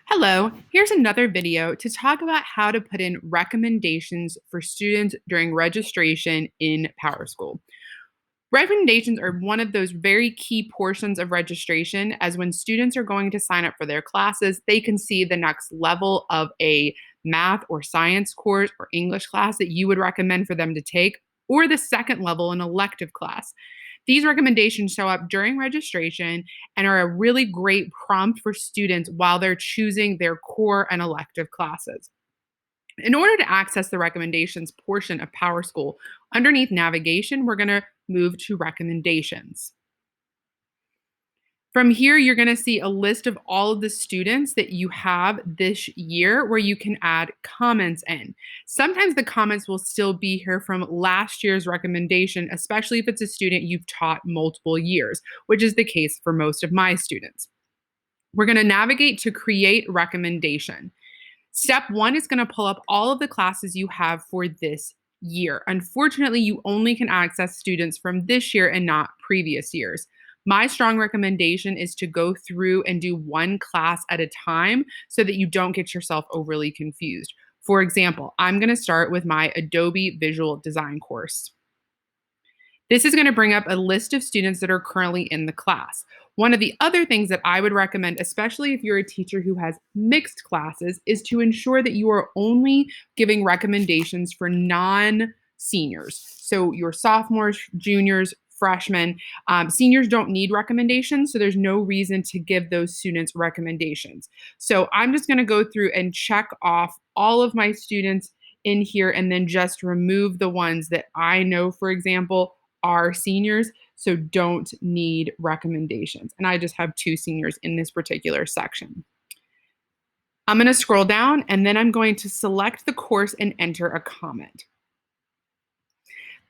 Hello, here's another video to talk about how to put in recommendations for students during registration in PowerSchool. Recommendations are one of those very key portions of registration, as when students are going to sign up for their classes, they can see the next level of a math or science course or English class that you would recommend for them to take, or the second level, an elective class. These recommendations show up during registration and are a really great prompt for students while they're choosing their core and elective classes. In order to access the recommendations portion of PowerSchool, underneath navigation, we're going to move to recommendations. From here, you're going to see a list of all of the students that you have this year where you can add comments in. Sometimes the comments will still be here from last year's recommendation, especially if it's a student you've taught multiple years, which is the case for most of my students. We're going to navigate to create recommendation. Step one is going to pull up all of the classes you have for this year. Unfortunately, you only can access students from this year and not previous years. My strong recommendation is to go through and do one class at a time so that you don't get yourself overly confused. For example, I'm going to start with my Adobe Visual Design course. This is going to bring up a list of students that are currently in the class. One of the other things that I would recommend, especially if you're a teacher who has mixed classes, is to ensure that you are only giving recommendations for non-seniors. So your sophomores, juniors, freshmen, seniors don't need recommendations, so there's no reason to give those students recommendations. So I'm just going to go through and check off all of my students in here and then just remove the ones that I know, for example, are seniors, so don't need recommendations. And I just have two seniors in this particular section. I'm going to scroll down and then I'm going to select the course and enter a comment.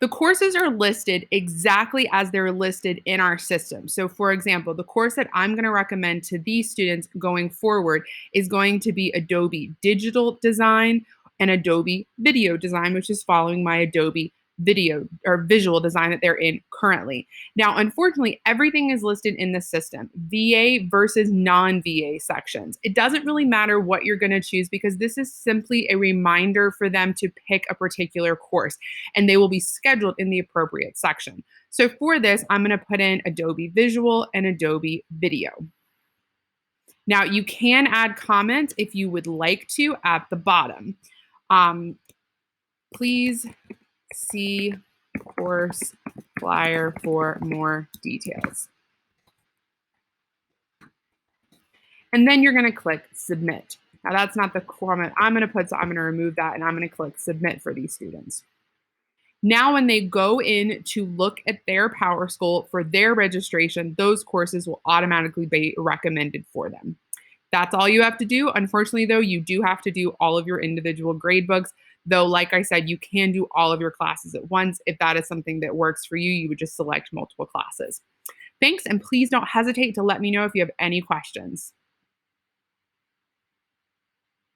The courses are listed exactly as they're listed in our system. So for example, the course that I'm going to recommend to these students going forward is going to be Adobe Digital Design and Adobe Video Design, which is following my Adobe video or visual design that they're in currently. Now, unfortunately, everything is listed in the system, VA versus non-VA sections. It doesn't really matter what you're going to choose because this is simply a reminder for them to pick a particular course and they will be scheduled in the appropriate section. So for this, I'm going to put in Adobe Visual and Adobe Video. Now, you can add comments if you would like to at the bottom. Please see course flyer for more details. And then you're going to click submit. Now that's not the comment I'm going to put, so I'm going to remove that and I'm going to click submit for these students. Now, when they go in to look at their PowerSchool for their registration, those courses will automatically be recommended for them. That's all you have to do. Unfortunately, though, you do have to do all of your individual grade books. Though, like I said, you can do all of your classes at once. If that is something that works for you, you would just select multiple classes. Thanks, and please don't hesitate to let me know if you have any questions.